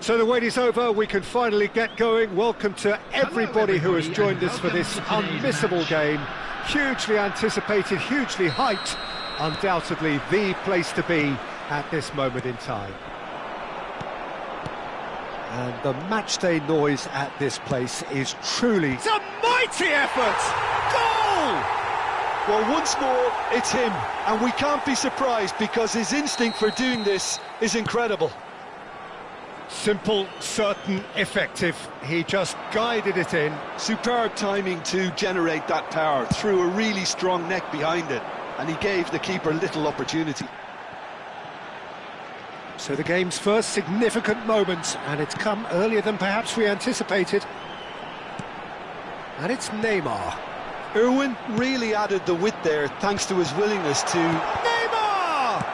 So the wait is over, we can finally get going. Welcome to everybody who has joined us for this unmissable game. Hugely anticipated, hugely hyped, undoubtedly the place to be at this moment in time. And the matchday noise at this place is truly... It's a mighty effort! Goal! Well, once more, it's him, and we can't be surprised because his instinct for doing this is incredible. Simple, certain, effective. He just guided it in. Superb timing to generate that power, threw a really strong neck behind it, and he gave the keeper little opportunity. So the game's first significant moment, and it's come earlier than perhaps we anticipated. And it's Neymar. Irwin really added the width there thanks to his willingness to... Neymar!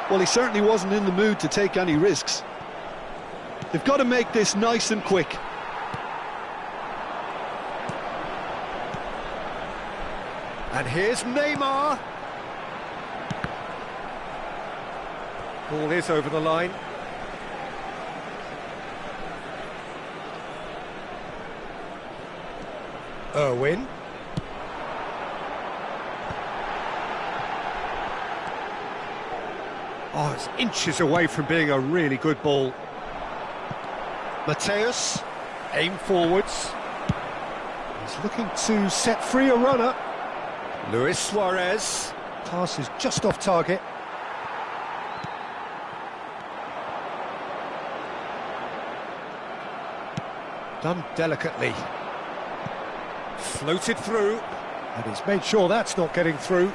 Well, he certainly wasn't in the mood to take any risks. They've got to make this nice and quick. And here's Neymar. Ball is over the line. Irwin. Oh, it's inches away from being a really good ball. Mateus, aim forwards. He's looking to set free a runner. Luis Suarez. Pass is just off target. Done delicately. Floated through. And he's made sure that's not getting through.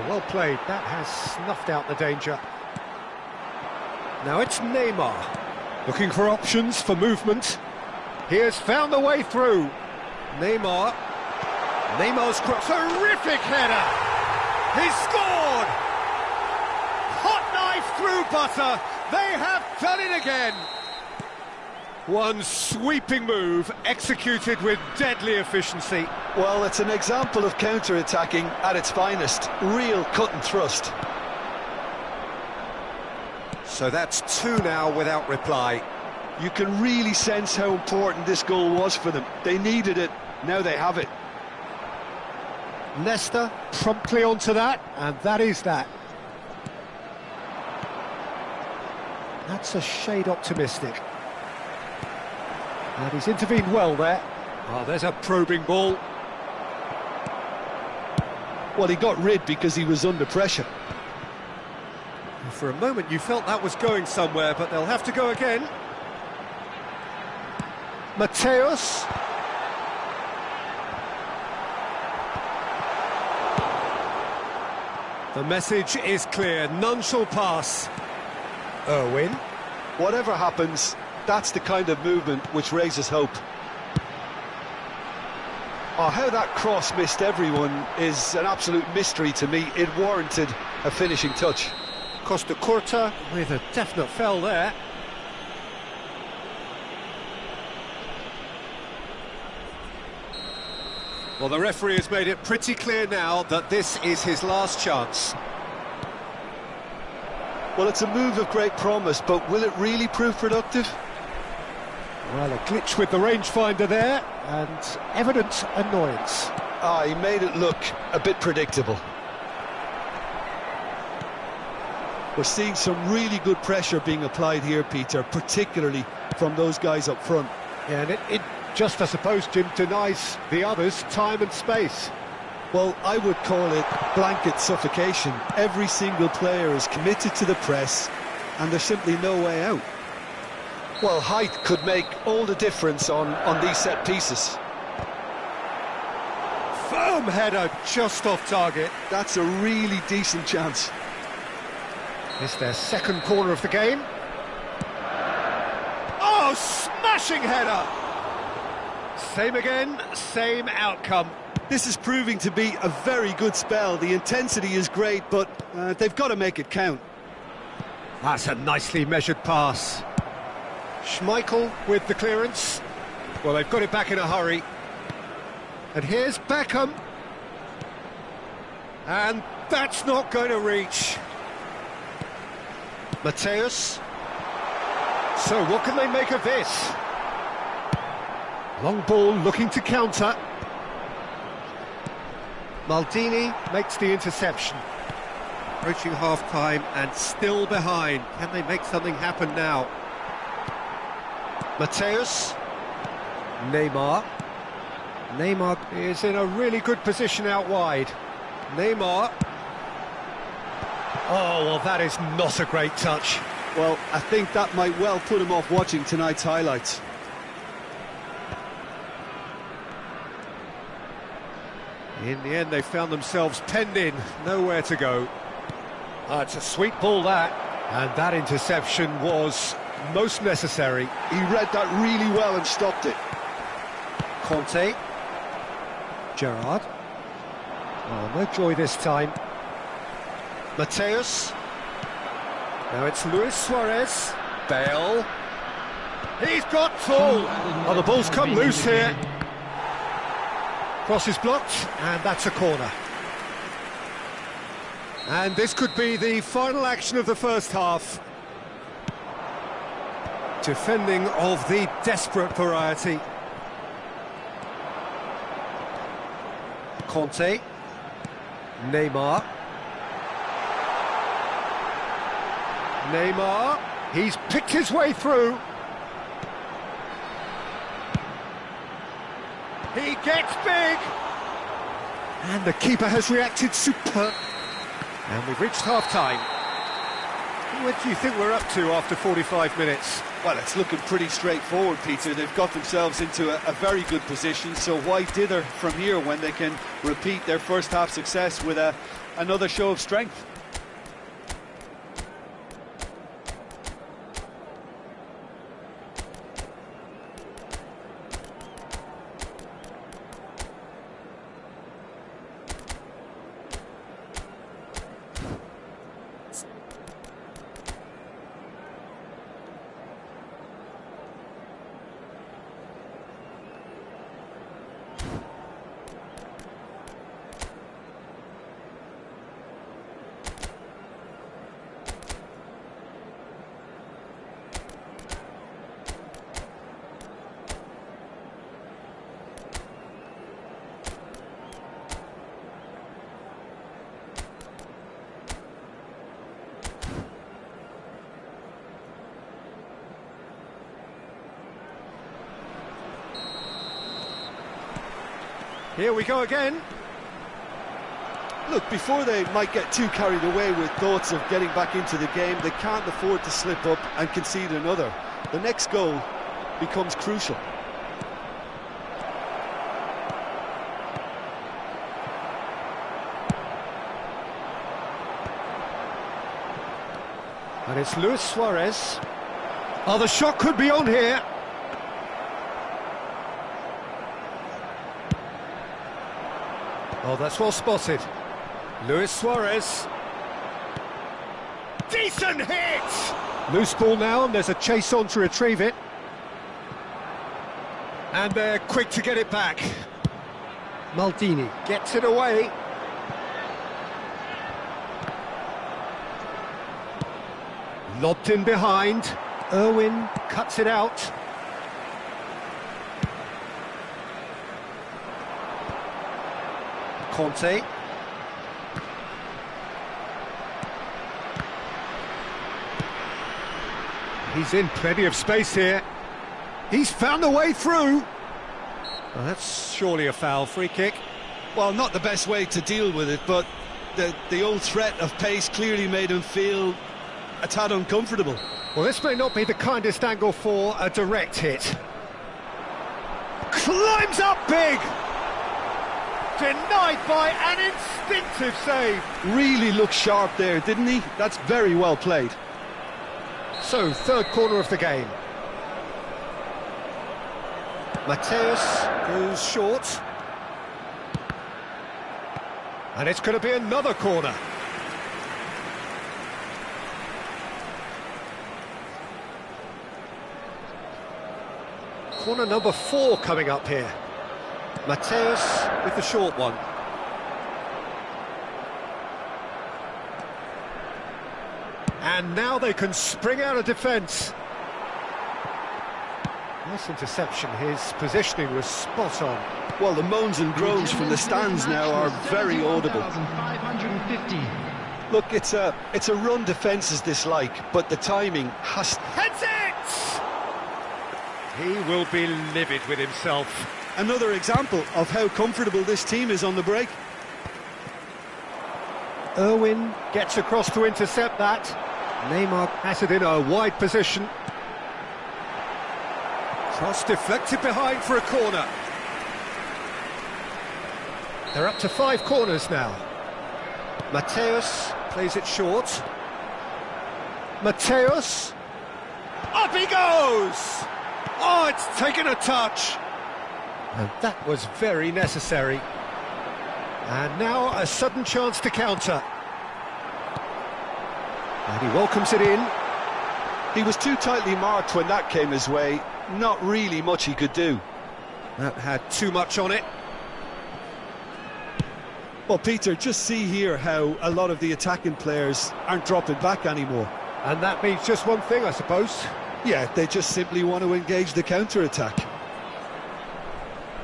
Well played, that has snuffed out the danger. Now it's Neymar, looking for options for movement. He has found the way through. Neymar. Neymar's cross, terrific header! He's scored! Hot knife through butter, they have done it again! One sweeping move, executed with deadly efficiency. Well, it's an example of counter-attacking at its finest. Real cut and thrust. So that's two now without reply. You can really sense how important this goal was for them. They needed it, now they have it. Leicester promptly onto that, and that is that. That's a shade optimistic. And he's intervened well there. Oh, there's a probing ball. Well, he got rid because he was under pressure. For a moment you felt that was going somewhere, but they'll have to go again. Mateus. The message is clear, none shall pass. Irwin. Whatever happens, that's the kind of movement which raises hope. Oh, how that cross missed everyone is an absolute mystery to me. It warranted a finishing touch. Costa Curta with a definite foul there. Well, the referee has made it pretty clear now that this is his last chance. Well, it's a move of great promise, but will it really prove productive? Well, a glitch with the rangefinder there, and evident annoyance. Ah, he made it look a bit predictable. We're seeing some really good pressure being applied here, Peter, particularly from those guys up front. Yeah, and it just, I suppose, Jim, denies the others time and space. Well, I would call it blanket suffocation. Every single player is committed to the press, and there's simply no way out. Well, height could make all the difference on these set pieces. Firm header just off target. That's a really decent chance. It's their second corner of the game. Oh, smashing header! Same again, same outcome. This is proving to be a very good spell. The intensity is great, but they've got to make it count. That's a nicely measured pass. Schmeichel with the clearance. Well, they've got it back in a hurry. And here's Beckham. And That's not going to reach. Mateus. So what can they make of this? Long ball looking to counter. Maldini makes the interception. Approaching half-time and still behind. Can they make something happen now? Mateus. Neymar. Neymar is in a really good position out wide. Neymar. Oh, well, that is not a great touch. Well, I think that might well put him off watching tonight's highlights. In the end, they found themselves penned in, nowhere to go. It's a sweet ball, that. And that interception was most necessary. He read that really well and stopped it. Conte. Gerrard. Oh, no joy this time. Mateus. Now it's Luis Suarez. Bale. He's got full. Oh, the ball's come loose here. Cross is blocked, and that's a corner. And this could be the final action of the first half. Defending of the desperate variety. Conte. Neymar. Neymar. He's picked his way through. He gets big. And the keeper has reacted superb. And we've reached half-time. What do you think we're up to after 45 minutes? Well, it's looking pretty straightforward, Peter. They've got themselves into a very good position, so why dither from here when they can repeat their first-half success with another show of strength? Here we go again. Look, before they might get too carried away with thoughts of getting back into the game, they can't afford to slip up and concede another. The next goal becomes crucial. And it's Luis Suarez. Oh, the shot could be on here. Oh, that's well spotted. Luis Suarez. Decent hit! Loose ball now, and there's a chase on to retrieve it. And they're quick to get it back. Maldini gets it away. Lobbed in behind. Irwin cuts it out. Conte. He's in plenty of space here. He's found a way through. Well, that's surely a foul. Free kick. Well, not the best way to deal with it, but the old threat of pace clearly made him feel a tad uncomfortable. Well, this may not be the kindest angle for a direct hit. Climbs up big! Denied by an instinctive save. Really looked sharp there, didn't he? That's very well played. So, third corner of the game. Mateus goes short. And it's going to be another corner. Corner number 4 coming up here. Mateus with the short one. And now they can spring out of defence. Nice interception, his positioning was spot on. Well, the moans and groans from the stands now are very audible. Look, it's a run defence's dislike, but the timing has... Heads it! He will be livid with himself. Another example of how comfortable this team is on the break. Irwin gets across to intercept that. Neymar has it in a wide position. Cross deflected behind for a corner. They're up to 5 corners now. Mateus plays it short. Mateus. Up he goes! Oh, it's taken a touch. And that was very necessary. And now a sudden chance to counter. And he welcomes it in. He was too tightly marked when that came his way. Not really much he could do. That had too much on it. Well, Peter, just see here how a lot of the attacking players aren't dropping back anymore. And that means just one thing, I suppose. Yeah, they just simply want to engage the counter-attack.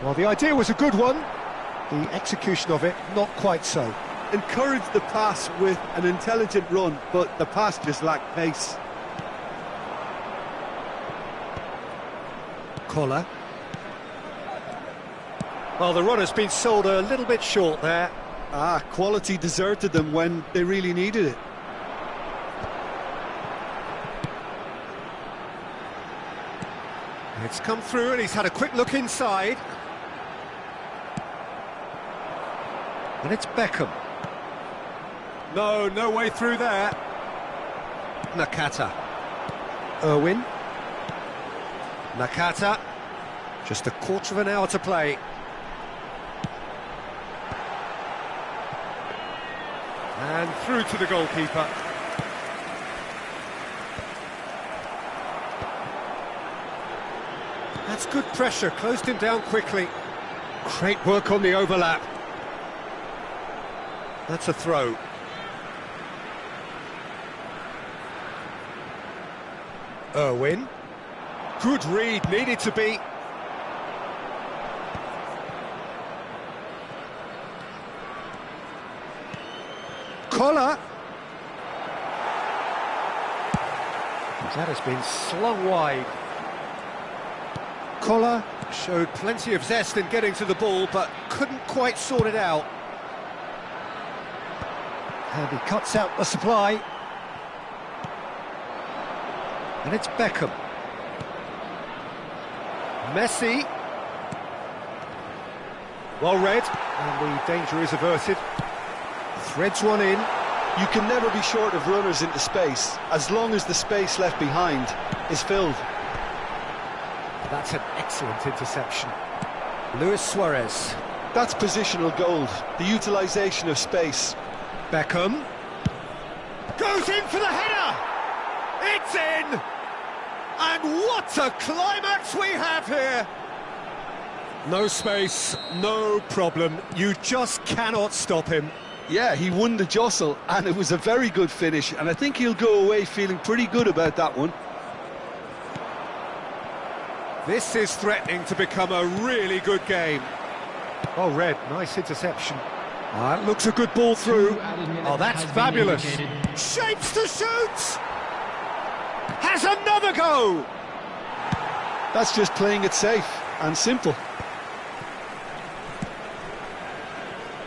Well, the idea was a good one. The execution of it, not quite so. Encourage the pass with an intelligent run, but the pass just lacked pace. Collar. Well, the run has been sold a little bit short there. Quality deserted them when they really needed it. It's come through and he's had a quick look inside. And it's Beckham. No way through there. Nakata. Irwin. Nakata. Just a quarter of an hour to play. And through to the goalkeeper. That's good pressure, closed him down quickly. Great work on the overlap. That's a throw. Irwin. Good read, needed to be. Collar. That has been slung wide. Collar showed plenty of zest in getting to the ball, but couldn't quite sort it out. And he cuts out the supply. And it's Beckham. Messi. Well read, and the danger is averted. Threads one in. You can never be short of runners into space, as long as the space left behind is filled. That's an excellent interception. Luis Suarez. That's positional gold, the utilisation of space. Beckham. Goes in for the header! It's in! And what a climax we have here! No space, no problem. You just cannot stop him. Yeah, he won the jostle, and it was a very good finish, and I think he'll go away feeling pretty good about that one. This is threatening to become a really good game. Oh, Red, nice interception. That looks a good ball through. Oh, that's fabulous. Shapes to shoot! Has another go! That's just playing it safe and simple.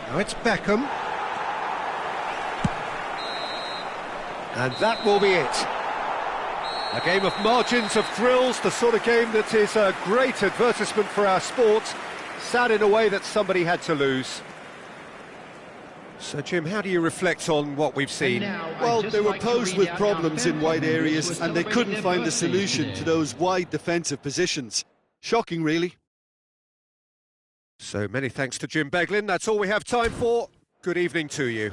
Now it's Beckham. And that will be it. A game of margins, of thrills, the sort of game that is a great advertisement for our sport. Sad in a way that somebody had to lose. So, Jim, how do you reflect on what we've seen? Well, they were posed with problems in wide areas and they couldn't find a solution to those wide defensive positions. Shocking, really. So, many thanks to Jim Beglin. That's all we have time for. Good evening to you.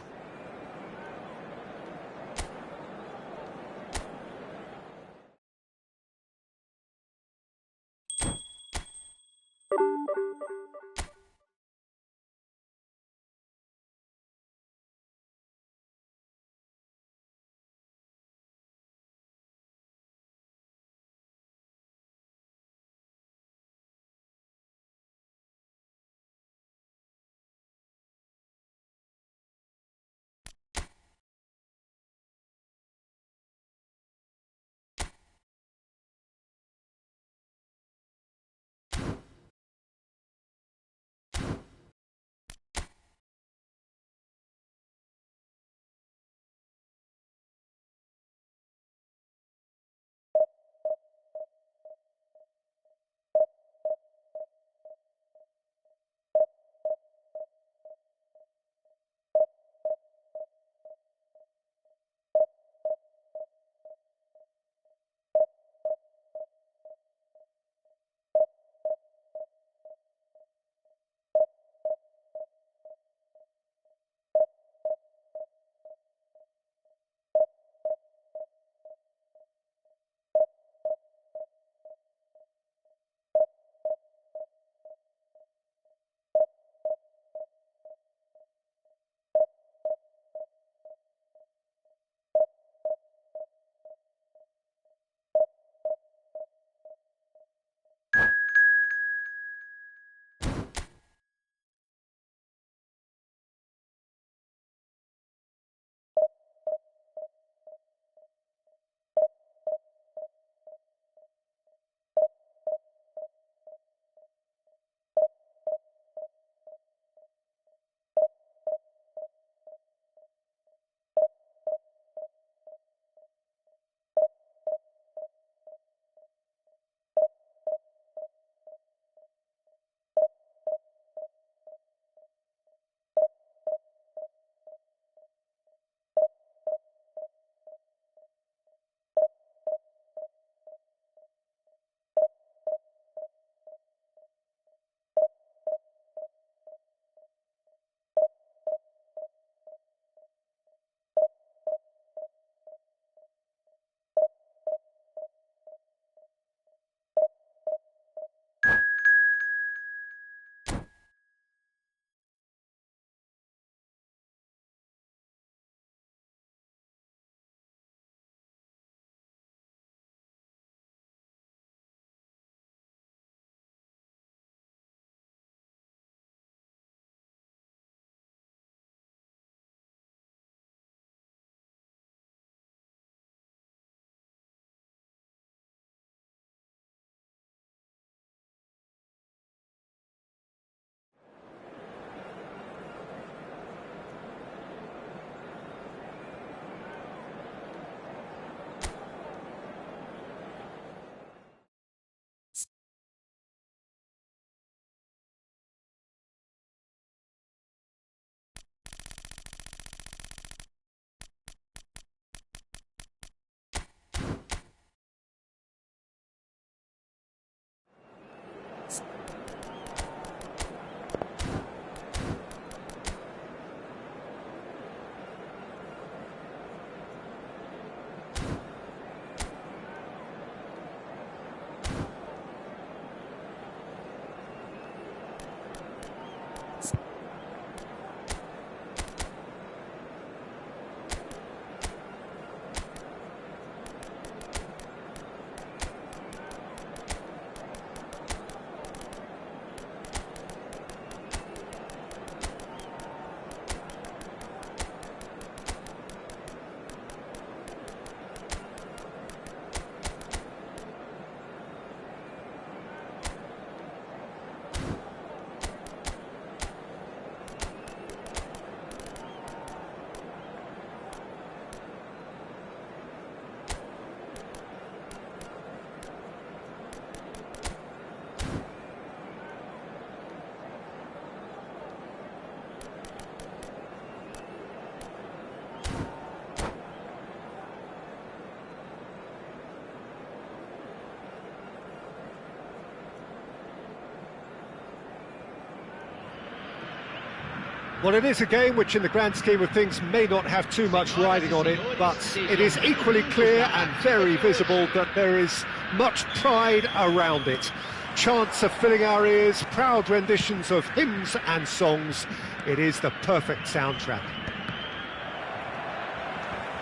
Well, it is a game which in the grand scheme of things may not have too much riding on it, but it is equally clear and very visible that there is much pride around it. Chants are filling our ears, proud renditions of hymns and songs. It is the perfect soundtrack.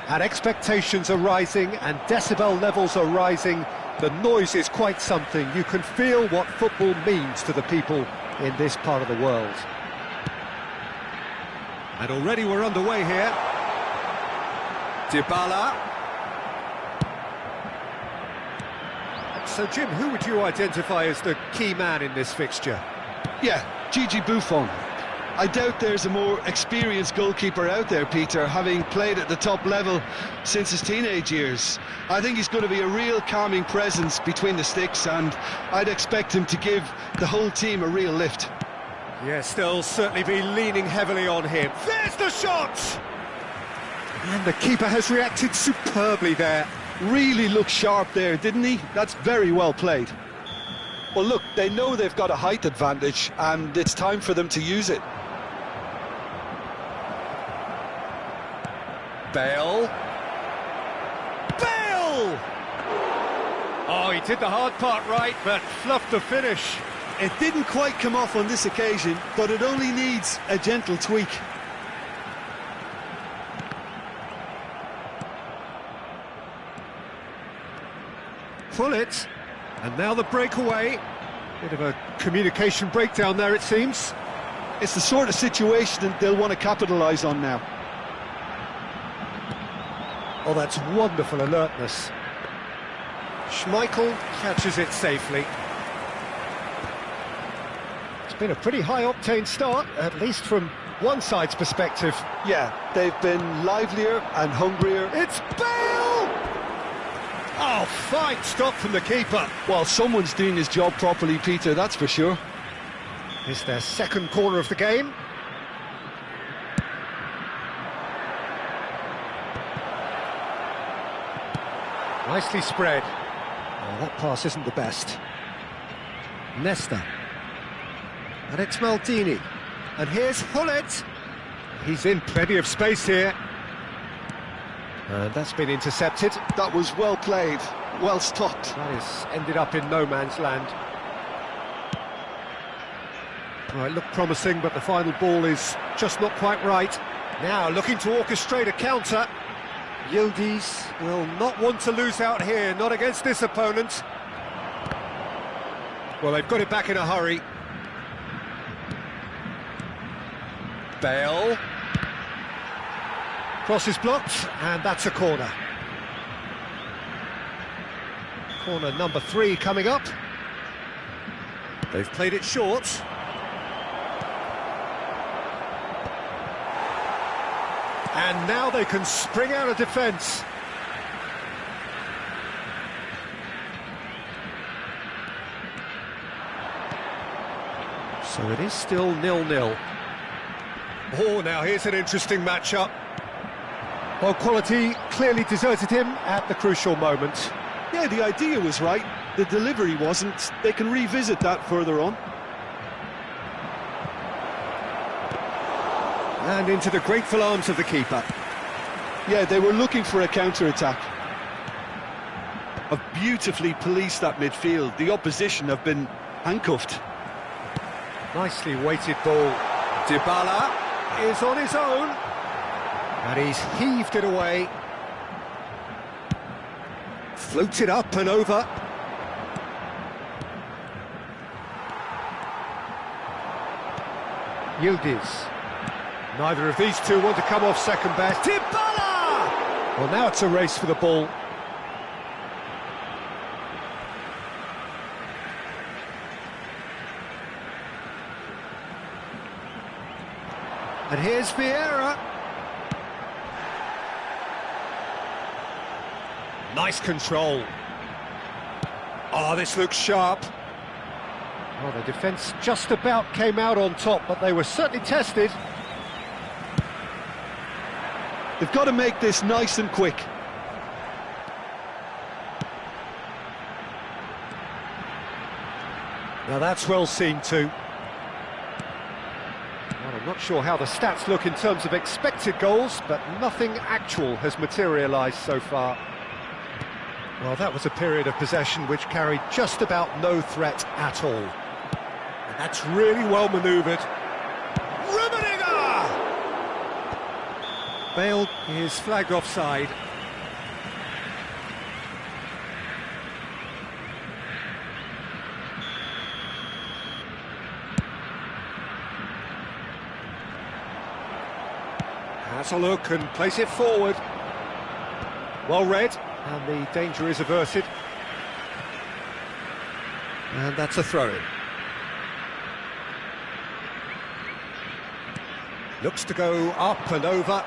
And expectations are rising and decibel levels are rising. The noise is quite something. You can feel what football means to the people in this part of the world. And already we're underway here. Dybala. So, Jim, who would you identify as the key man in this fixture? Yeah, Gigi Buffon. I doubt there's a more experienced goalkeeper out there, Peter, having played at the top level since his teenage years. I think he's going to be a real calming presence between the sticks, and I'd expect him to give the whole team a real lift. Yes, they'll certainly be leaning heavily on him. There's the shot! And the keeper has reacted superbly there. Really looked sharp there, didn't he? That's very well played. Well, look, they know they've got a height advantage, and it's time for them to use it. Bale. Bale! Oh, he did the hard part right, but fluffed the finish. It didn't quite come off on this occasion, but it only needs a gentle tweak. Pull it, and now the breakaway. Bit of a communication breakdown there, it seems. It's the sort of situation that they'll want to capitalise on now. Oh, that's wonderful alertness. Schmeichel catches it safely. It's been a pretty high-octane start, at least from one side's perspective. Yeah, they've been livelier and hungrier. It's Bale! Oh, fine stop from the keeper. Well, someone's doing his job properly, Peter, that's for sure. It's their second corner of the game. Nicely spread. Oh, that pass isn't the best. Nesta. And it's Maldini. And here's Hullet. He's in plenty of space here. And that's been intercepted. That was well played, well stopped. That has ended up in no man's land. Well, it looked promising, but the final ball is just not quite right. Now looking to orchestrate a counter. Yildiz will not want to lose out here, not against this opponent. Well, they've got it back in a hurry. Bale. Cross is blocked, and that's a corner. Corner number 3 coming up. They've played it short. And now they can spring out of defence. So it is still 0-0. Oh, now here's an interesting matchup. Well, quality clearly deserted him at the crucial moment. Yeah, the idea was right, the delivery wasn't. They can revisit that further on. And into the grateful arms of the keeper. Yeah, they were looking for a counter-attack. Have beautifully policed that midfield. The opposition have been handcuffed. Nicely weighted ball. Dybala is on his own. And he's heaved it away. Floated up and over. Yildiz. Neither of these two want to come off second best. Dybala! Well, now it's a race for the ball. And here's Vieira. Nice control. Oh, this looks sharp. Well, the defence just about came out on top, but they were certainly tested. They've got to make this nice and quick. Now that's well seen too. What a Not sure how the stats look in terms of expected goals, but nothing actual has materialised so far. Well, that was a period of possession which carried just about no threat at all. And that's really well manoeuvred. Rummenigge! Bale is flagged offside. Has a look and plays it forward. Well read, and the danger is averted. And that's a throw-in. Looks to go up and over.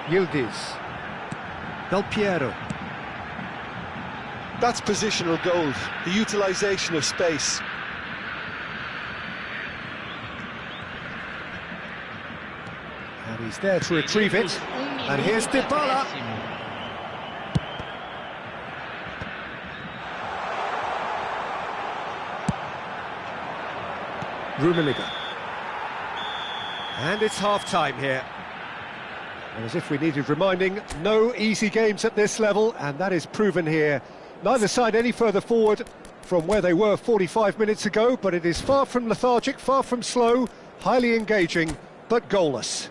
Yildiz. Del Piero. That's positional gold, the utilisation of space. And he's there to retrieve it. And here's Dybala. Rummenigge. And it's half-time here. And as if we needed reminding, no easy games at this level, and that is proven here. Neither side any further forward from where they were 45 minutes ago, but it is far from lethargic, far from slow, highly engaging, but goalless.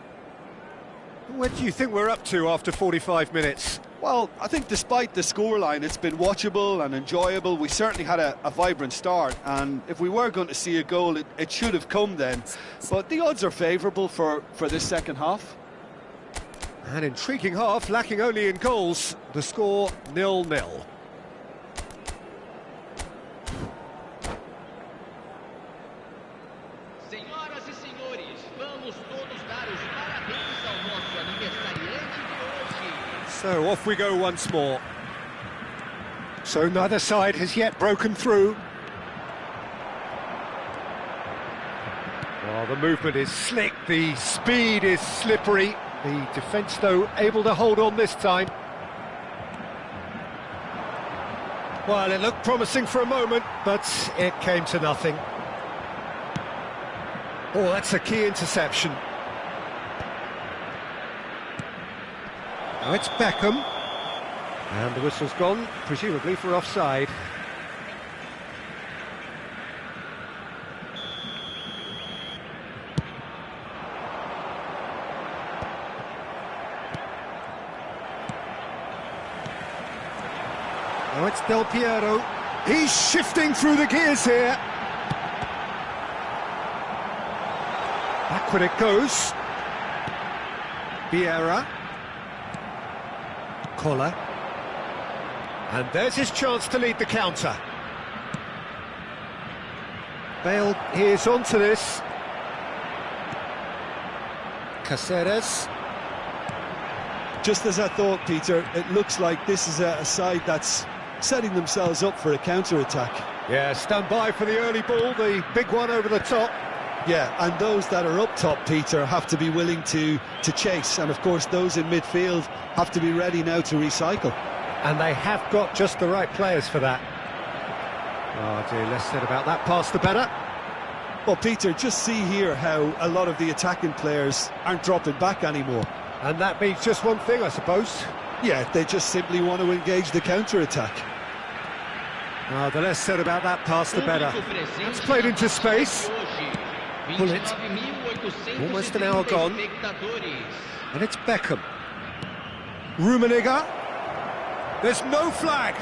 What do you think we're up to after 45 minutes? Well, I think despite the scoreline, it's been watchable and enjoyable. We certainly had a vibrant start, and if we were going to see a goal, it should have come then. But the odds are favourable for this second half. An intriguing half, lacking only in goals. The score 0-0. Senhoras e senhores, vamos todos dar os parabéns ao nosso aniversariante de hoje. So off we go once more. So neither side has yet broken through. Well, the movement is slick, the speed is slippery. The defence, though, able to hold on this time. Well, it looked promising for a moment, but it came to nothing. Oh, that's a key interception. Now it's Beckham. And the whistle's gone, presumably for offside. Now it's Del Piero. He's shifting through the gears here. Backward it goes. Vieira. Koller. And there's his chance to lead the counter. Bale is onto this. Caceres. Just as I thought, Peter, it looks like this is a side that's setting themselves up for a counter-attack. Yeah, stand by for the early ball, the big one over the top. Yeah, and those that are up top, Peter, have to be willing to chase. And, of course, those in midfield have to be ready now to recycle. And they have got just the right players for that. Oh, dear, less said about that pass, the better. Well, Peter, just see here how a lot of the attacking players aren't dropping back anymore. And that means just one thing, I suppose. Yeah, they just simply want to engage the counter-attack. Oh, the less said about that pass, the better. It's played into space. Bullet. Almost an hour gone. And it's Beckham. Rummenigge. There's no flag.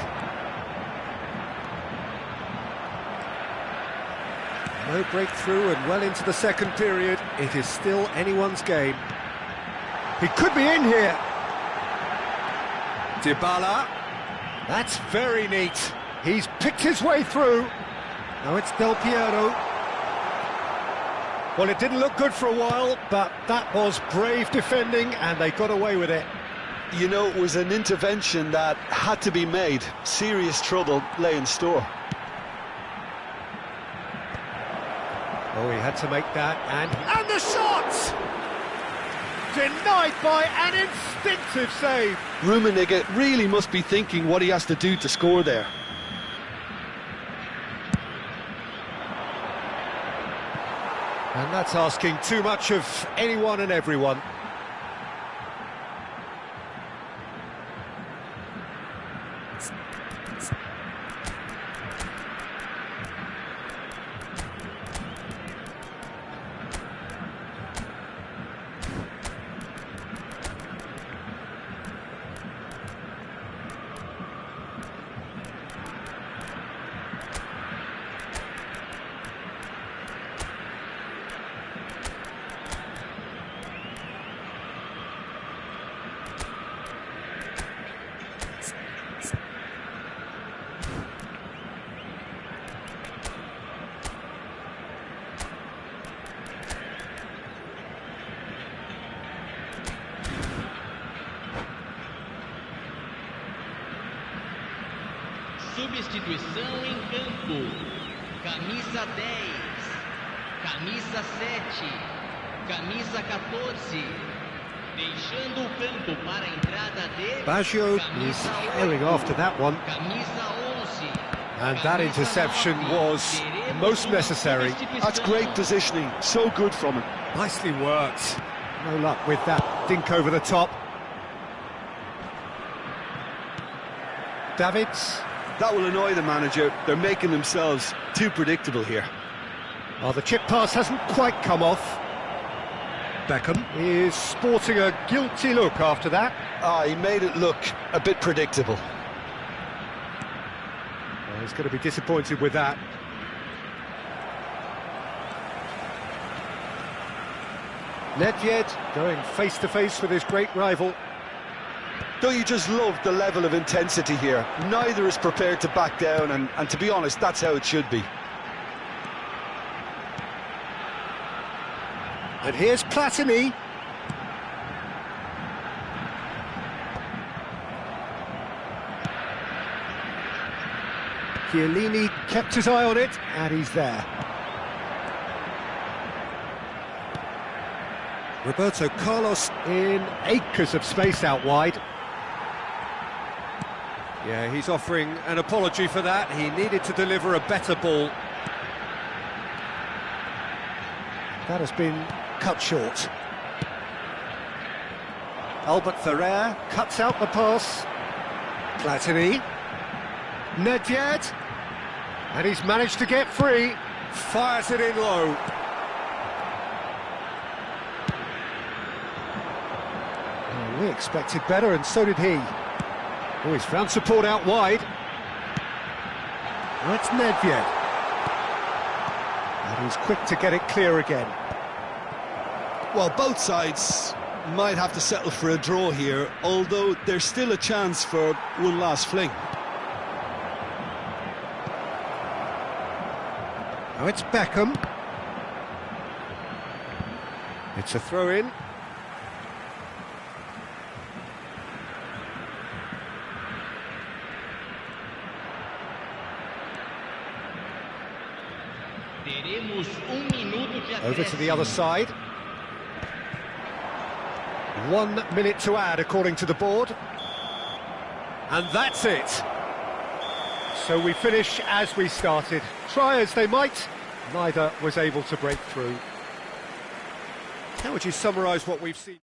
No breakthrough and well into the second period. It is still anyone's game. He could be in here. Dybala. That's very neat. He's picked his way through. Now it's Del Piero. Well, it didn't look good for a while, but that was brave defending and they got away with it. You know, it was an intervention that had to be made. Serious trouble lay in store. Oh, he had to make that, and the shot! Denied by an instinctive save. Rummenigge really must be thinking what he has to do to score there. And that's asking too much of anyone and everyone. Substituição em campo. Camisa 10, camisa 7, camisa 14. Deixando o campo para a entrada dele. Baggio is airing after that one. Camisa 11. And that interception was most necessary. That's great positioning, so good from him. Nicely worked. No luck with that dink over the top. Davids. That will annoy the manager. They're making themselves too predictable here. Oh, the chip pass hasn't quite come off. Beckham is sporting a guilty look after that. He made it look a bit predictable. Well, he's going to be disappointed with that. Nedved going face-to-face with his great rival. Don't you just love the level of intensity here? Neither is prepared to back down, and to be honest, that's how it should be. And here's Platini. Chiellini kept his eye on it, and he's there. Roberto Carlos in acres of space out wide. Yeah, he's offering an apology for that. He needed to deliver a better ball. That has been cut short. Albert Ferrer cuts out the pass. Platini. Nedved. And he's managed to get free. Fires it in low. Oh, we expected better, and so did he. Oh, he's found support out wide. That's Nedved. And he's quick to get it clear again. Well, both sides might have to settle for a draw here, although there's still a chance for one last fling. Now it's Beckham. It's a throw-in. Over to the other side. 1 minute to add, according to the board. And that's it. So we finish as we started. Try as they might, neither was able to break through. How would you summarise what we've seen?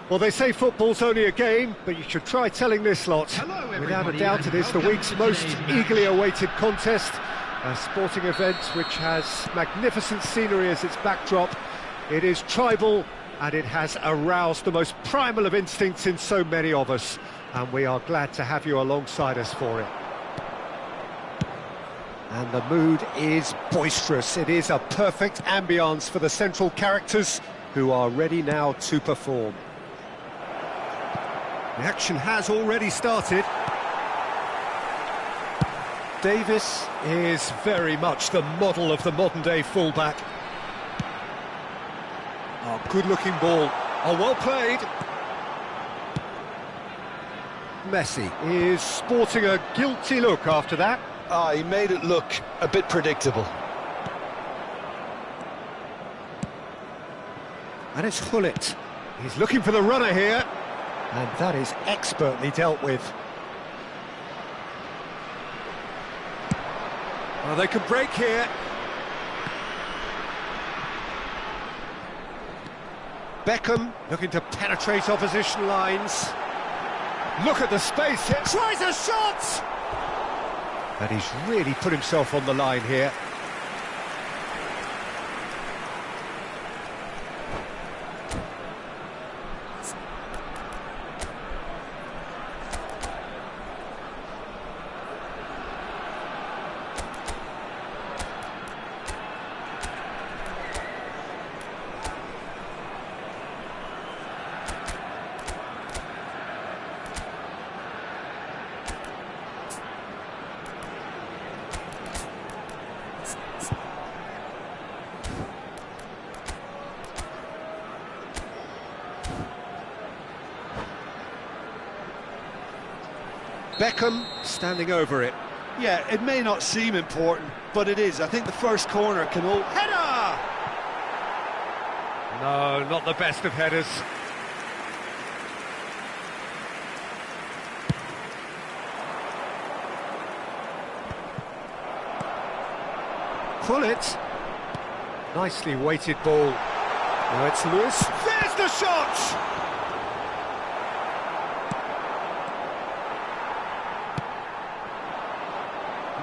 Well, they say football's only a game, but you should try telling this lot. Hello, Without a everybody, doubt, and it is the welcome week's to most today's match. eagerly awaited contest. A sporting event which has magnificent scenery as its backdrop. It is tribal, and it has aroused the most primal of instincts in so many of us. And we are glad to have you alongside us for it. And the mood is boisterous. It is a perfect ambience for the central characters who are ready now to perform. The action has already started. Davis is very much the model of the modern-day fullback. Oh, good-looking ball. Oh, well played. Messi is sporting a guilty look after that. Ah, he made it look a bit predictable. And it's Hullet. He's looking for the runner here. And that is expertly dealt with. Well, they could break here. Beckham looking to penetrate opposition lines. Look at the space here. Tries a shot! And he's really put himself on the line here. Beckham standing over it. Yeah, it may not seem important, but it is. I think the first corner can all... Header! No, not the best of headers. Pull it. Nicely weighted ball. Now it's Lewis. There's the shot!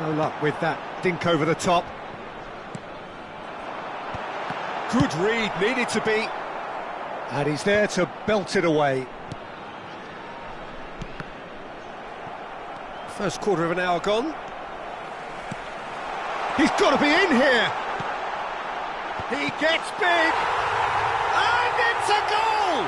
No luck with that dink over the top. Good read, needed to be. And he's there to belt it away. First quarter of an hour gone. He's got to be in here. He gets big. And it's a goal!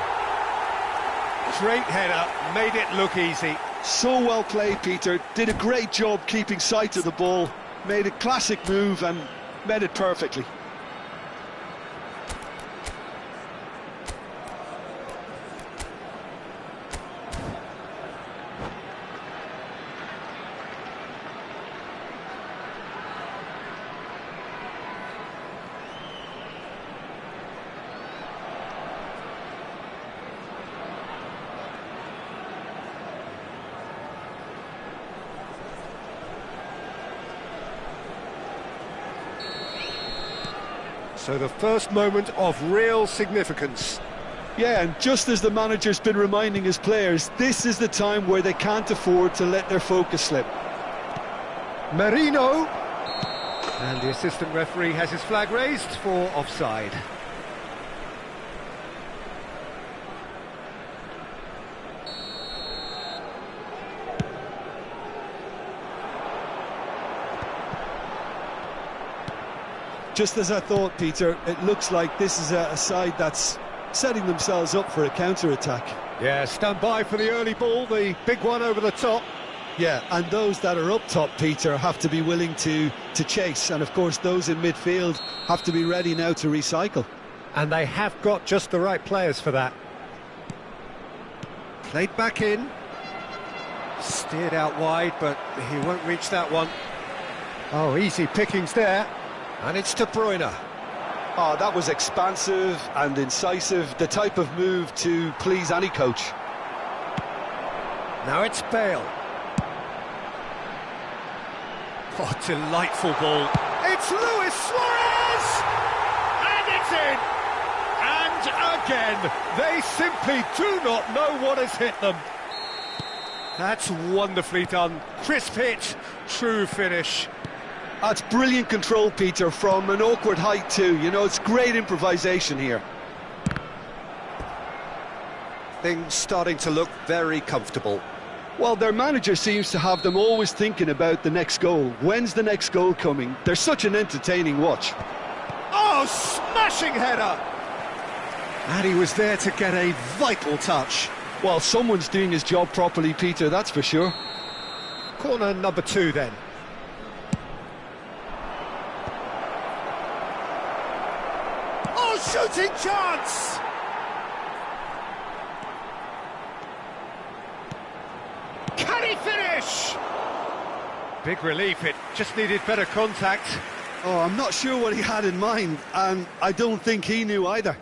Great header, made it look easy. So well played, Peter. Did a great job keeping sight of the ball. Made a classic move and met it perfectly. So the first moment of real significance. Yeah, and just as the manager's been reminding his players, this is the time where they can't afford to let their focus slip. Merino. And the assistant referee has his flag raised for offside. Just as I thought, Peter, it looks like this is a side that's setting themselves up for a counter-attack. Yeah, stand by for the early ball, the big one over the top. Yeah, and those that are up top, Peter, have to be willing to chase. And, of course, those in midfield have to be ready now to recycle. And they have got just the right players for that. Played back in. Steered out wide, but he won't reach that one. Oh, easy pickings there. And it's De Bruyne. Oh, that was expansive and incisive, the type of move to please any coach. Now it's Bale. Oh, delightful ball. It's Luis Suarez! And it's in! And again, they simply do not know what has hit them. That's wonderfully done. Crisp hit, true finish. That's brilliant control, Peter, from an awkward height too. You know, it's great improvisation here. Things starting to look very comfortable. Well, their manager seems to have them always thinking about the next goal. When's the next goal coming? They're such an entertaining watch. Oh, smashing header! And he was there to get a vital touch. Well, someone's doing his job properly, Peter, that's for sure. Corner number 2 then. Oh, shooting chance! Can he finish? Big relief, it just needed better contact. Oh, I'm not sure what he had in mind, and I don't think he knew either.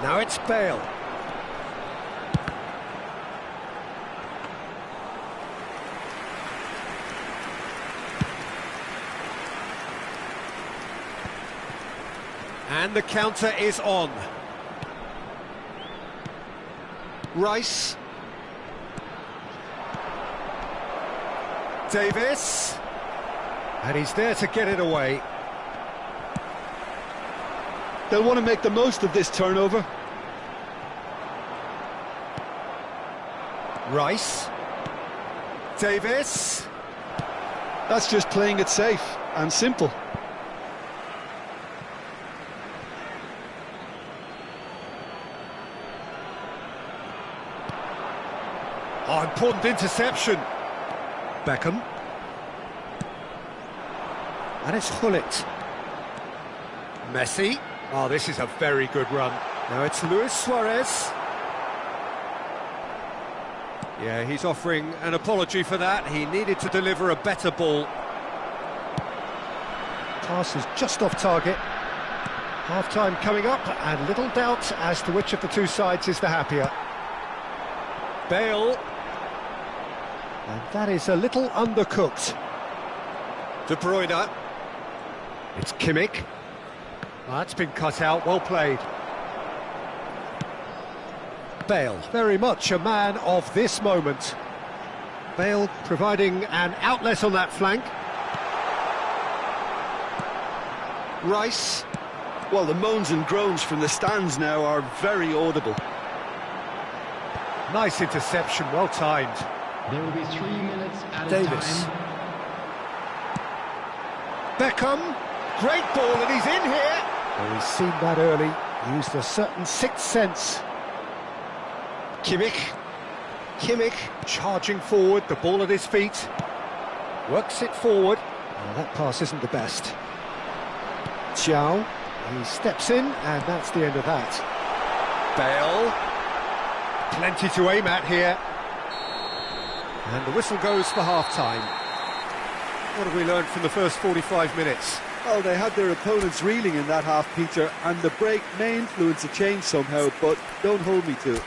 Now it's Bale. And the counter is on. Rice. Davis. And he's there to get it away. They'll want to make the most of this turnover. Rice. Davis. That's just playing it safe and simple. Oh, important interception. Beckham. And it's Hullet. Messi. Oh, this is a very good run. Now it's Luis Suarez. Yeah, he's offering an apology for that. He needed to deliver a better ball. Pass is just off target. Half-time coming up, and little doubt as to which of the two sides is the happier. Bale. And that is a little undercooked. De Bruyne. It's Kimmich. That's been cut out, well played. Bale, very much a man of this moment. Bale providing an outlet on that flank. Rice. Well, the moans and groans from the stands now are very audible. Nice interception, well timed. There will be 3 minutes at Davis. a time. Beckham, great ball, and he's in here. Well, he's seen that early, used a certain sixth sense. Kimmich charging forward, the ball at his feet. Works it forward. Well, that pass isn't the best. Chow, he steps in, and that's the end of that. Bale. Plenty to aim at here. And the whistle goes for half-time. What have we learned from the first 45 minutes? Well, they had their opponents reeling in that half, Peter, and the break may influence a change somehow, but don't hold me to it.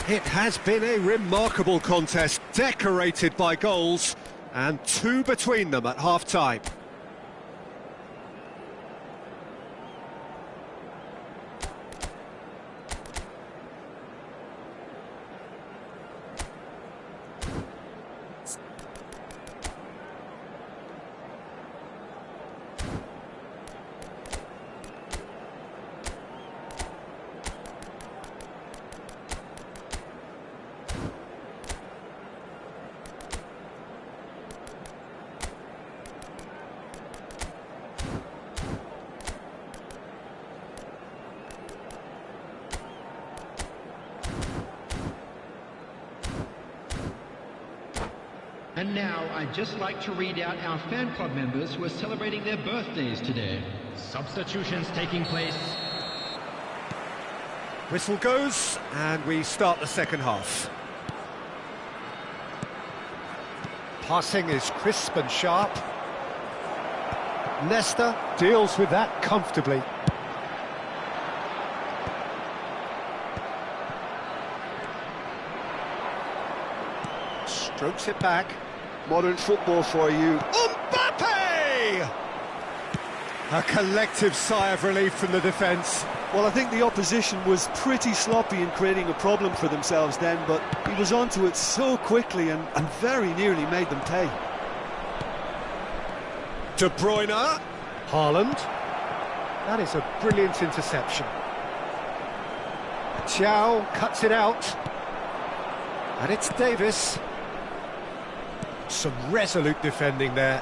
It has been a remarkable contest, decorated by goals, and 2 between them at half-time. And now I'd just like to read out our fan club members who are celebrating their birthdays today. Substitutions taking place. Whistle goes, and we start the second half. Passing is crisp and sharp. Nesta deals with that comfortably. Strokes it back. Modern football for you. Mbappe! A collective sigh of relief from the defence. Well, I think the opposition was pretty sloppy in creating a problem for themselves then, but he was onto it so quickly and very nearly made them pay. De Bruyne. Haaland. That is a brilliant interception. Thiaw cuts it out. And it's Davis. Some resolute defending there.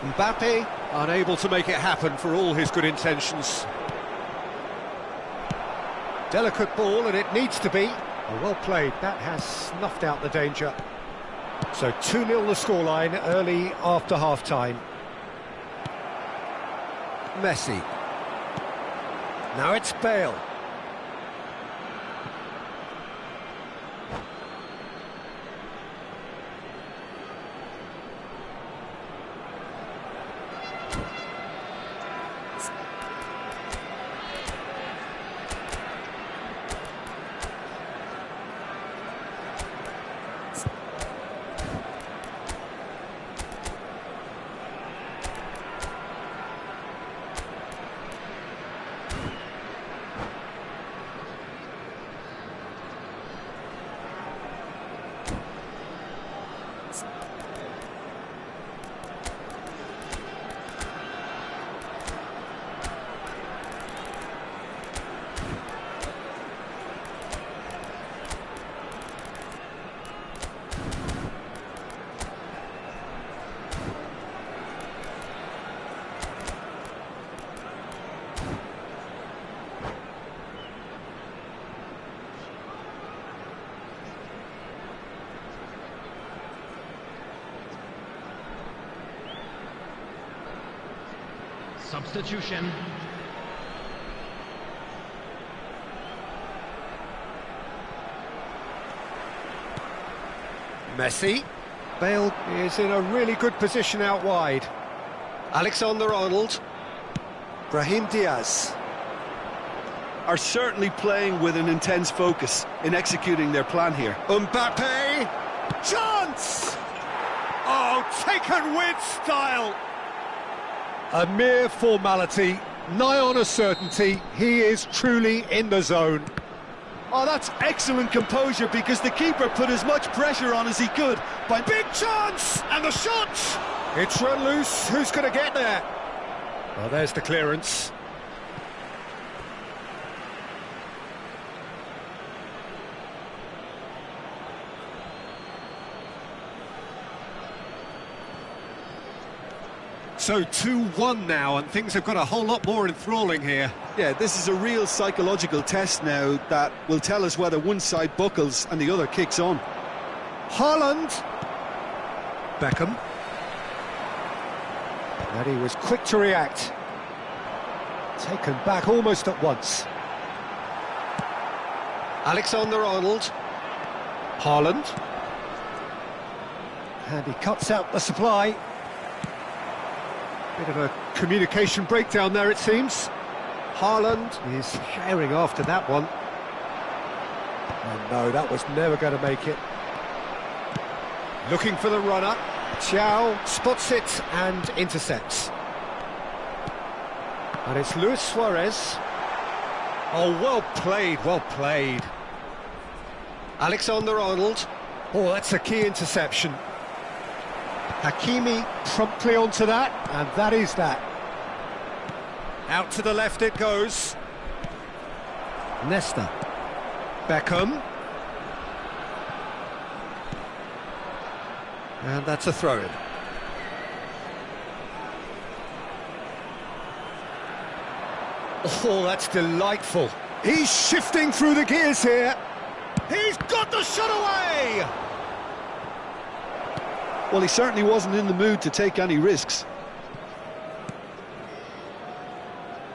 Mbappe unable to make it happen for all his good intentions. Delicate ball, and it needs to be. Oh, well played. That has snuffed out the danger. So 2-0 the scoreline early after half-time. Messi. Now it's Bale. Substitution. Messi. Bale is in a really good position out wide. Alexander-Arnold. Brahim Diaz. Are certainly playing with an intense focus in executing their plan here. Mbappe. Chance! Oh, taken with style. A mere formality, nigh on a certainty. He is truly in the zone. Oh, that's excellent composure because the keeper put as much pressure on as he could. By big chance, and the shot! It's run loose, who's going to get there? Well, there's the clearance. So 2-1 now, and things have got a whole lot more enthralling here. Yeah, this is a real psychological test now that will tell us whether one side buckles and the other kicks on. Haaland. Beckham. And he was quick to react. Taken back almost at once. Alexander-Arnold. Haaland. And he cuts out the supply. Bit of a communication breakdown there, it seems. Haaland is sharing after that one. And no, that was never going to make it. Looking for the runner. Thiaw spots it and intercepts. And it's Luis Suarez. Oh, well played, well played. Alexander-Arnold. Oh, that's a key interception. Hakimi promptly onto that, and that is that. Out to the left it goes. Nesta. Beckham. And that's a throw-in. Oh, that's delightful. He's shifting through the gears here. He's got the shot away! Well, he certainly wasn't in the mood to take any risks.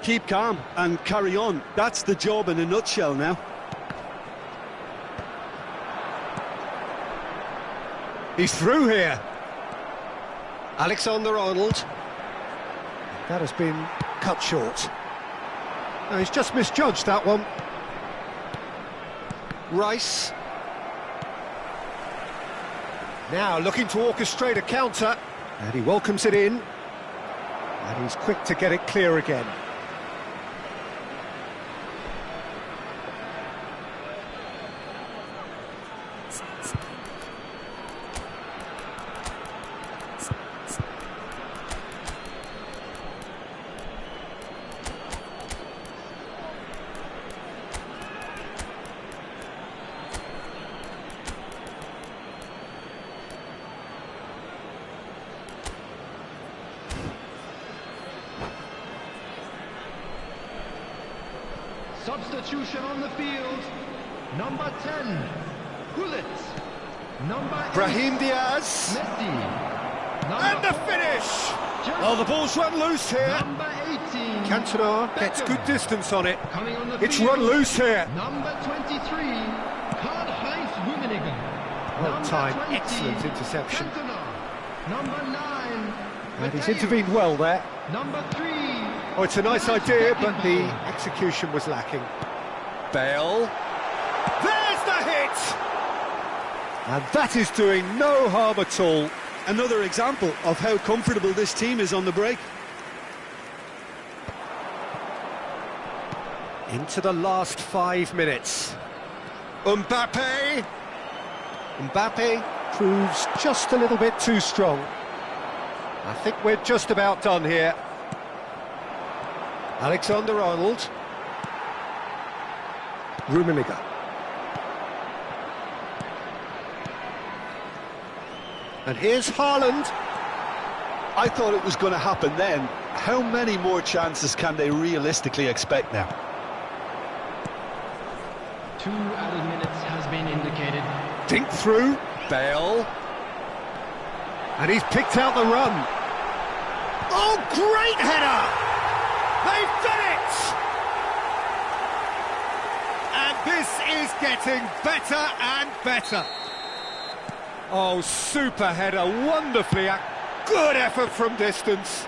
Keep calm and carry on. That's the job in a nutshell now. He's through here. Alexander-Arnold. That has been cut short. No, he's just misjudged that one. Rice. Now looking to orchestrate a counter. And he welcomes it in. And he's quick to get it clear again. Substitution on the field. Number 10, Gullit. Number 8, Brahim Diaz. Messi. And the finish! Oh, the ball's run loose here. Number 18, Cantona gets good distance on it. coming on the It's field. run loose here. Number 23, Karl-Heinz Rummenigge. Well Number timed, 20, excellent interception. Cantona. Number 9, And he's Mateo. intervened well there. Number 3, Oh, it's a nice idea, but the execution was lacking. Bale. There's the hit! And that is doing no harm at all. Another example of how comfortable this team is on the break. Into the last 5 minutes. Mbappe. Mbappe proves just a little bit too strong. I think we're just about done here. Alexander-Arnold. Rummenigge. And here's Haaland. I thought it was going to happen then. How many more chances can they realistically expect now? 2 added minutes has been indicated. Dink through. Bale. And he's picked out the run. Oh, great header! They've done it! And this is getting better and better. Oh, super header, wonderfully, good effort from distance.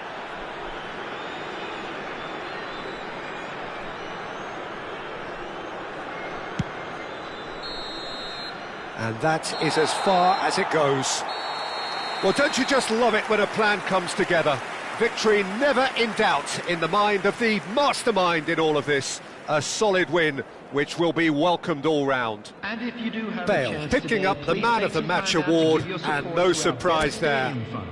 And that is as far as it goes. Well, don't you just love it when a plan comes together? Victory never in doubt in the mind of the mastermind in all of this. A solid win, which will be welcomed all round. And if you do have a Bale chance picking today, up the please Man take of the some Match time out to award, give your and support no to our surprise Best there. Game Fund.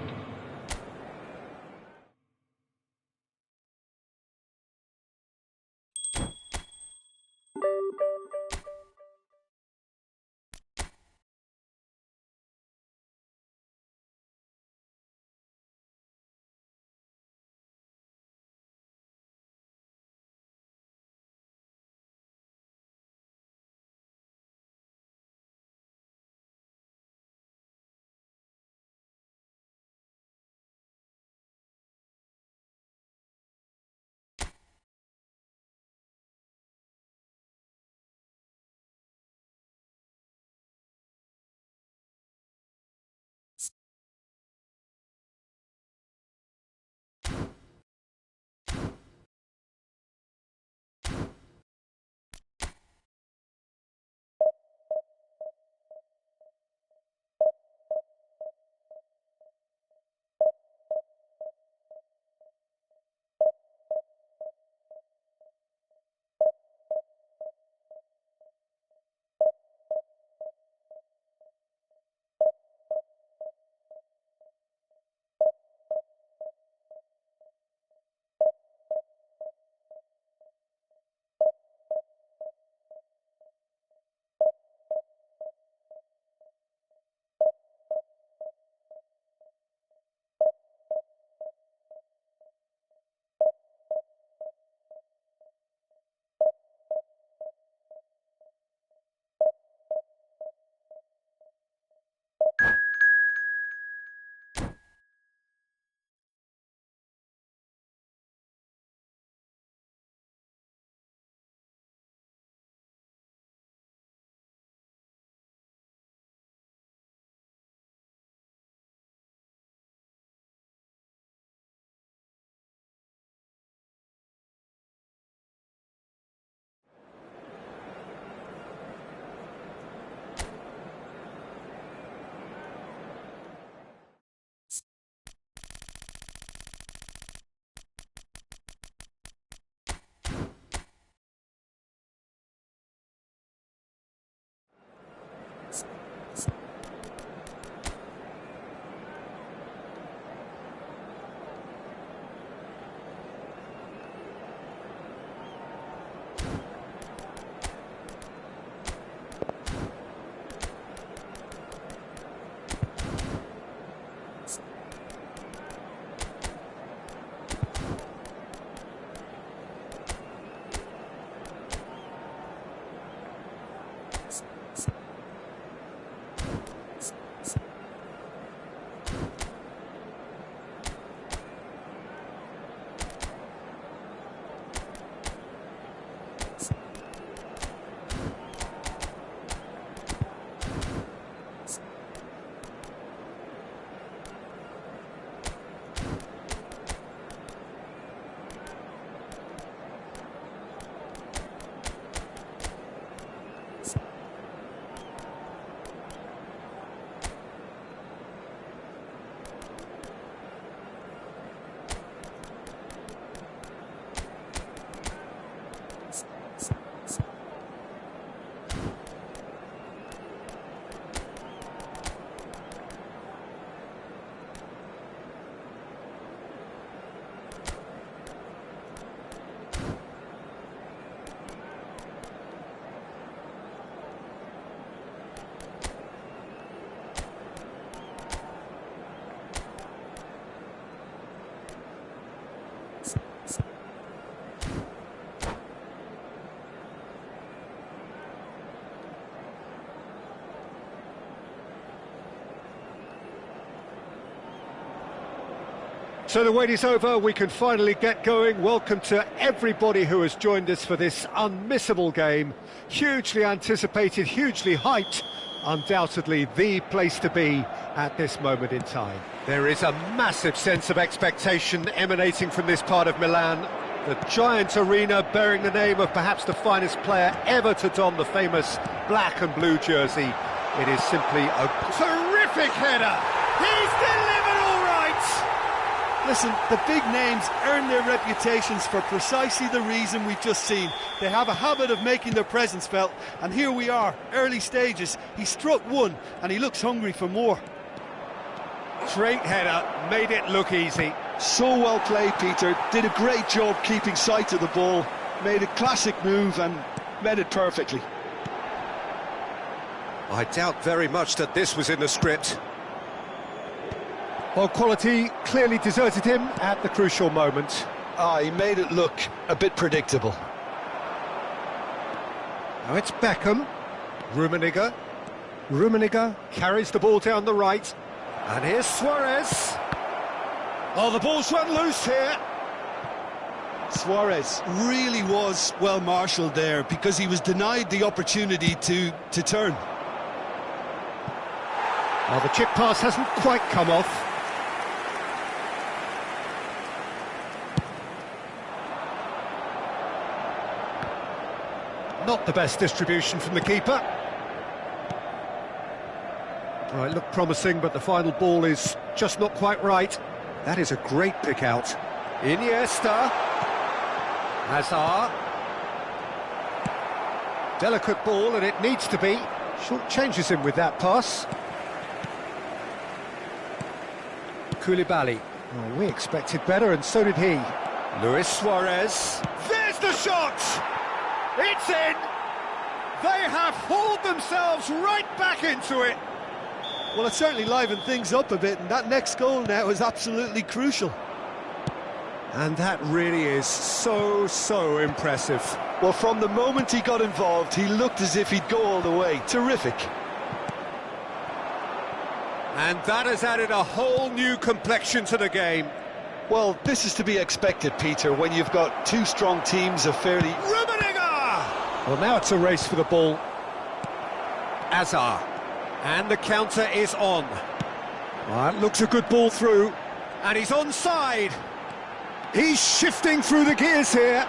So the wait is over, we can finally get going. Welcome to everybody who has joined us for this unmissable game. Hugely anticipated, hugely hyped, undoubtedly the place to be at this moment in time. There is a massive sense of expectation emanating from this part of Milan. The giant arena bearing the name of perhaps the finest player ever to don the famous black and blue jersey. It is simply a terrific header. He's delivered all right. Listen, the big names earn their reputations for precisely the reason we've just seen. They have a habit of making their presence felt, and here we are, early stages. He struck one, and he looks hungry for more. Straight header, made it look easy. So well played, Peter. Did a great job keeping sight of the ball. Made a classic move and met it perfectly. I doubt very much that this was in the script. Well, quality clearly deserted him at the crucial moment. He made it look a bit predictable. Now it's Beckham. Rummenigge. Rummenigge carries the ball down the right. And here's Suarez. Oh, the ball's run loose here. Suarez really was well marshalled there because he was denied the opportunity to turn. Well, the chip pass hasn't quite come off. Not the best distribution from the keeper. Oh, it looked promising, but the final ball is just not quite right. That is a great pick out. Iniesta. Hazard. Delicate ball, and it needs to be. Short changes him with that pass. Koulibaly. Oh, we expected better, and so did he. Luis Suarez. There's the shot! It's in! They have hauled themselves right back into it. Well, it certainly livened things up a bit, and that next goal now is absolutely crucial. And that really is so impressive. Well, from the moment he got involved, he looked as if he'd go all the way. Terrific. And that has added a whole new complexion to the game. Well, this is to be expected, Peter, when you've got two strong teams of fairly... Rummenigge! Well, now it's a race for the ball. Hazard. And the counter is on. Well, that looks a good ball through. And he's onside. He's shifting through the gears here.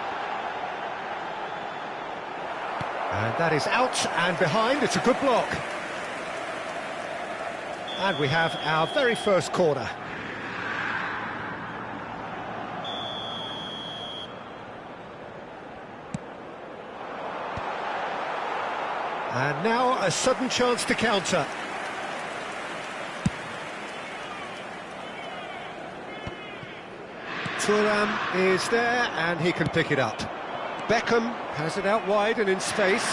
And that is out and behind. It's a good block. And we have our very first corner. And now a sudden chance to counter. Thuram is there, and he can pick it up. Beckham has it out wide and in space.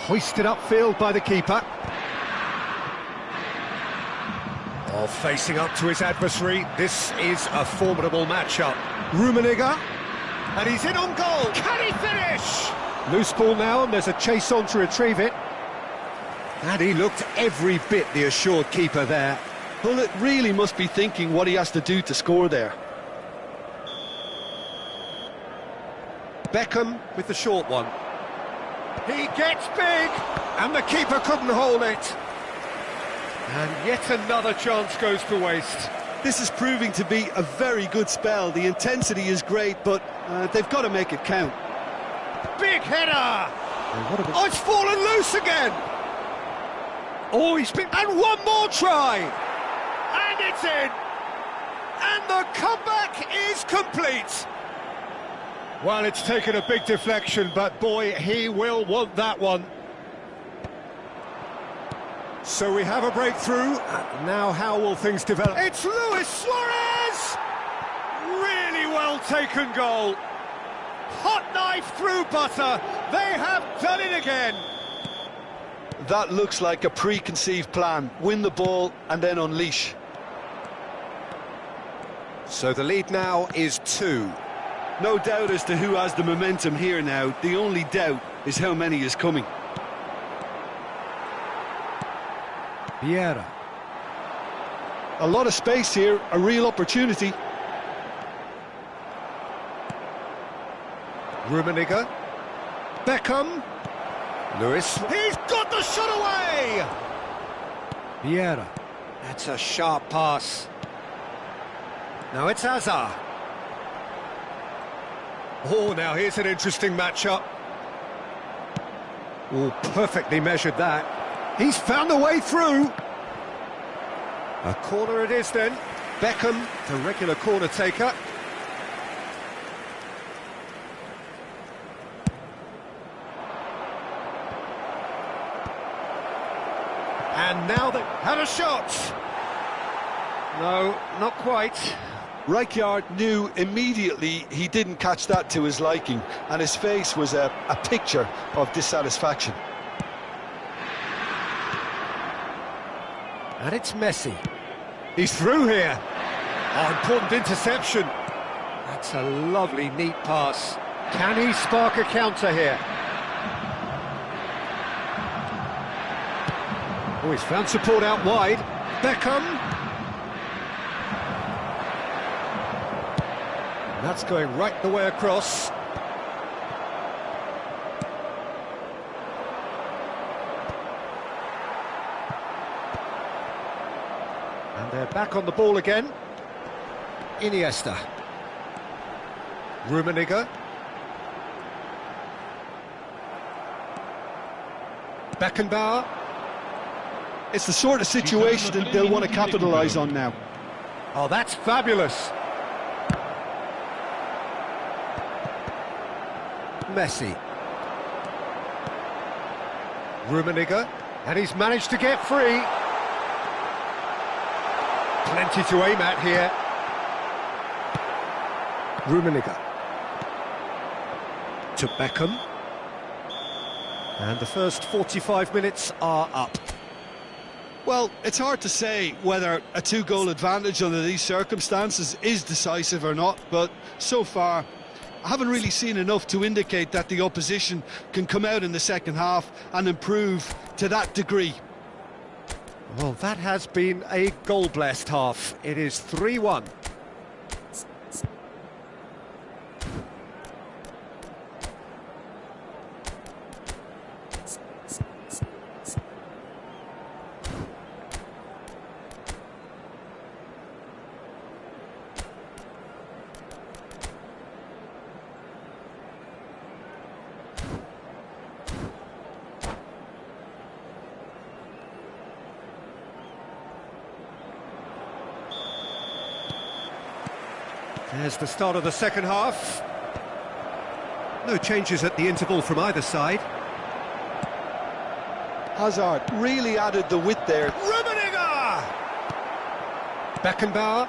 Hoisted upfield by the keeper. Oh, facing up to his adversary. This is a formidable matchup. Rummenigge, and he's in on goal. Can he finish? Loose ball now, and there's a chase on to retrieve it. And he looked every bit the assured keeper there. Well, it really must be thinking what he has to do to score there. Beckham with the short one. He gets big, and the keeper couldn't hold it. And yet another chance goes to waste. This is proving to be a very good spell. The intensity is great, but they've got to make it count. Big header! Oh, it's fallen loose again! Oh, he's been... And one more try! And it's in! And the comeback is complete! Well, it's taken a big deflection, but boy, he will want that one. So we have a breakthrough. Now how will things develop? It's Luis Suarez! Really well taken goal. Hot knife through butter. They have done it again. That looks like a preconceived plan. Win the ball and then unleash. So the lead now is 2. No doubt as to who has the momentum here now. The only doubt is how many is coming. Vieira. A lot of space here, a real opportunity. Rummenigge. Beckham. Lewis. He's got the shot away! Vieira. That's a sharp pass. Now it's Hazard. Oh, now here's an interesting matchup. Oh, perfectly measured that. He's found a way through. A corner it is then. Beckham, the regular corner taker. And now they had a shot. No, not quite. Rijkaard knew immediately he didn't catch that to his liking, and his face was a picture of dissatisfaction. And it's Messi. He's through here. Oh, important interception. That's a lovely, neat pass. Can he spark a counter here? Oh, he's found support out wide. Beckham. That's going right the way across. And they're back on the ball again. Iniesta. Rummenigge. Beckenbauer. It's the sort of situation that they'll want to capitalise on now. Oh, that's fabulous. Messi. Rummenigge, and he's managed to get free. Plenty to aim at here. Rummenigge. To Beckham. And the first 45 minutes are up. Well, it's hard to say whether a two-goal advantage under these circumstances is decisive or not, but so far I haven't really seen enough to indicate that the opposition can come out in the second half and improve to that degree. Well, that has been a goal-blessed half. It is 3-1. There's the start of the second half. No changes at the interval from either side. Hazard really added the width there. Rummenigge! Beckenbauer.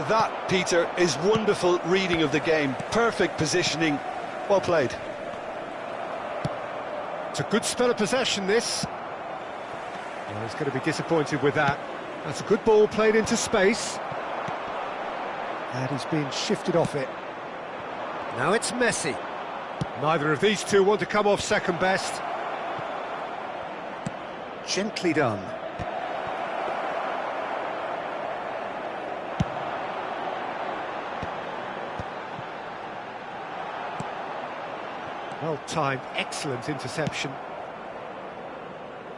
That, Peter, is wonderful reading of the game. Perfect positioning. Well played. It's a good spell of possession, this. Well, he's going to be disappointed with that. That's a good ball played into space. And he's been shifted off it. Now it's Messi. Neither of these two want to come off second best. Gently done. Well timed, excellent interception.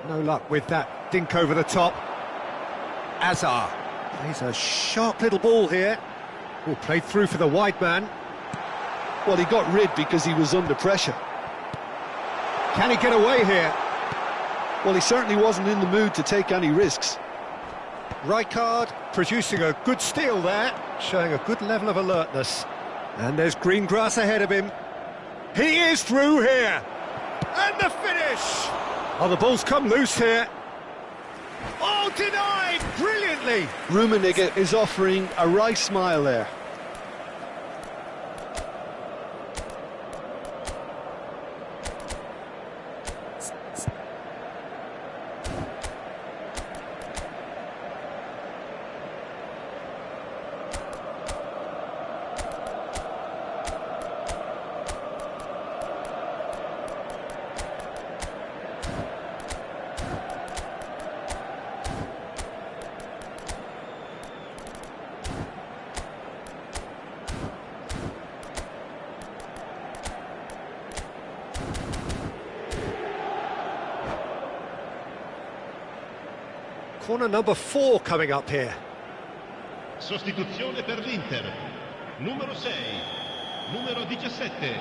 No luck with that dink over the top. Hazard. Plays a sharp little ball here. Oh, played through for the wide man. Well, he got rid because he was under pressure. Can he get away here? Well, he certainly wasn't in the mood to take any risks. Rijkaard producing a good steal there, showing a good level of alertness. And there's green grass ahead of him. He is through here. And the finish! Oh, the ball's come loose here. Oh, denied brilliantly! Rummenigge is offering a wry smile there. Corner number 4 coming up here. Sostituzione per l'Inter. Numero 6. Numero 17.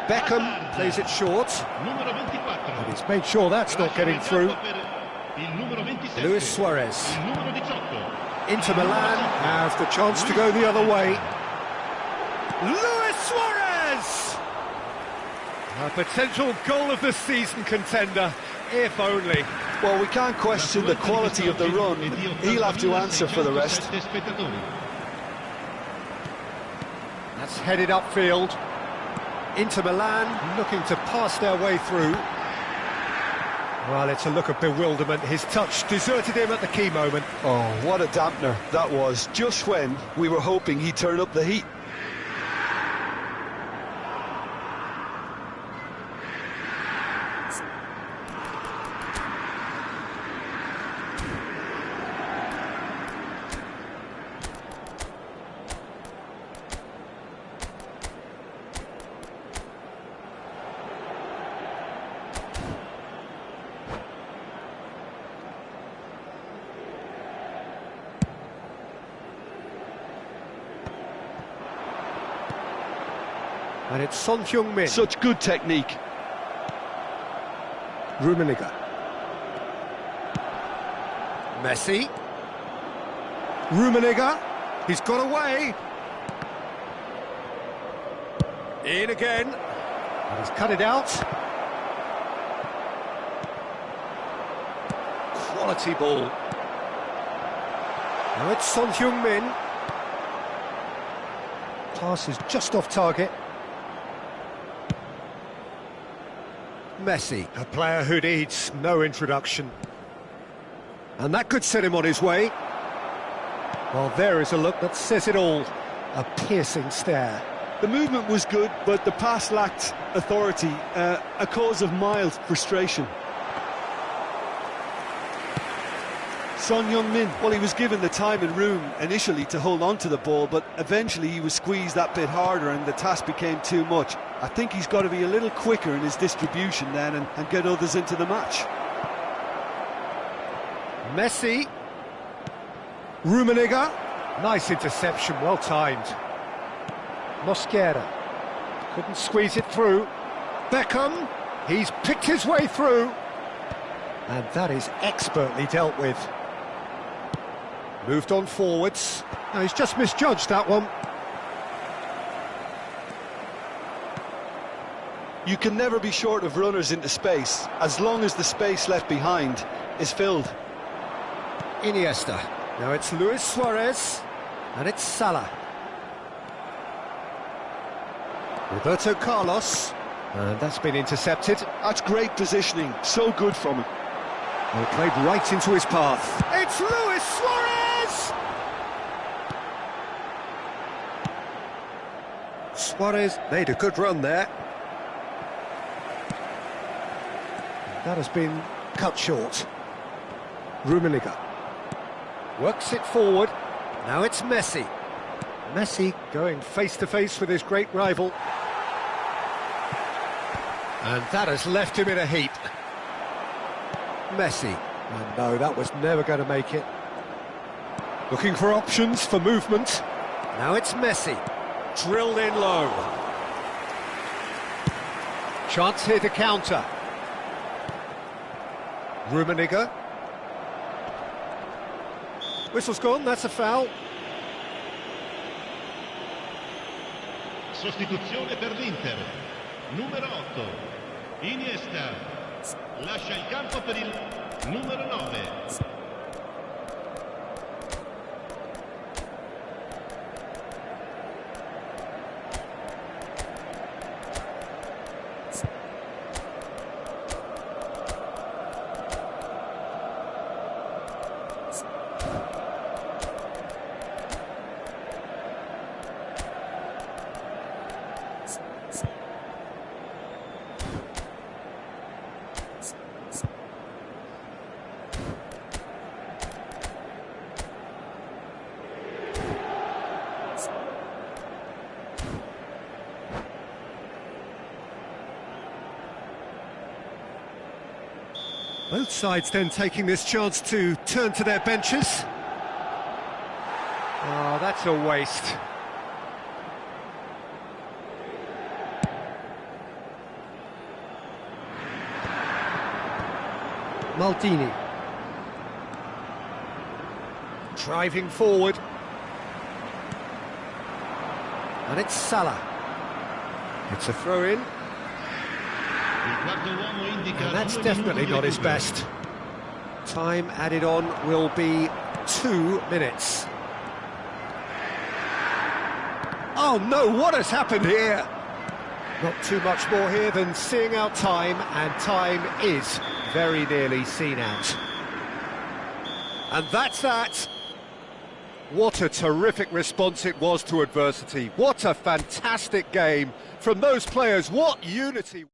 Beckham plays it short. Numero 24. And he's made sure that's not getting through. Il numero 27. Luis Suarez. Il numero 18. Inter Milan have the chance to go the other way. Luis Suarez! A potential goal of the season contender, if only. Well, we can't question the quality of the run. He'll have to answer for the rest. That's headed upfield. Inter Milan looking to pass their way through. Well, it's a look of bewilderment. His touch deserted him at the key moment. Oh, what a dampener that was, just when we were hoping he'd turn up the heat. And it's Son Heung-min. Such good technique. Rummenigge. Messi. Rummenigge. He's got away. In again. And he's cut it out. Quality ball. Now it's Son Heung-min. Pass is just off target. Messi, a player who needs no introduction. And that could set him on his way. Well, there is a look that says it all. A piercing stare. The movement was good, but the pass lacked authority, a cause of mild frustration. Son Heung-min, well, he was given the time and room initially to hold on to the ball, but eventually he was squeezed that bit harder and the task became too much. I think he's got to be a little quicker in his distribution then and get others into the match. Messi. Rummenigge. Nice interception, well timed. Mosquera. Couldn't squeeze it through. Beckham. He's picked his way through. And that is expertly dealt with. Moved on forwards. Now he's just misjudged that one. You can never be short of runners into space, as long as the space left behind is filled. Iniesta. Now it's Luis Suarez. And it's Salah. Roberto Carlos. And that's been intercepted. That's great positioning, so good from him. Well, it played right into his path. It's Luis Suarez! Suarez made a good run there. That has been cut short. Rummenigge works it forward. Now it's Messi. Messi going face-to-face with his great rival. And that has left him in a heap. Messi. And no, that was never going to make it. Looking for options for movement. Now it's Messi. Drilled in low. Chance here to counter. Rummenigge. Whistle's gone, that's a foul. Sostituzione per l'Inter. Numero 8. Iniesta. Lascia il campo per il numero 9. Both sides then taking this chance to turn to their benches. Oh, that's a waste. Maldini. Driving forward. And it's Salah. It's a throw-in. And that's definitely not his best. Time added on will be 2 minutes. Oh no, what has happened here? Not too much more here than seeing out time, and time is very nearly seen out. And that's that. What a terrific response it was to adversity. What a fantastic game from those players. What unity.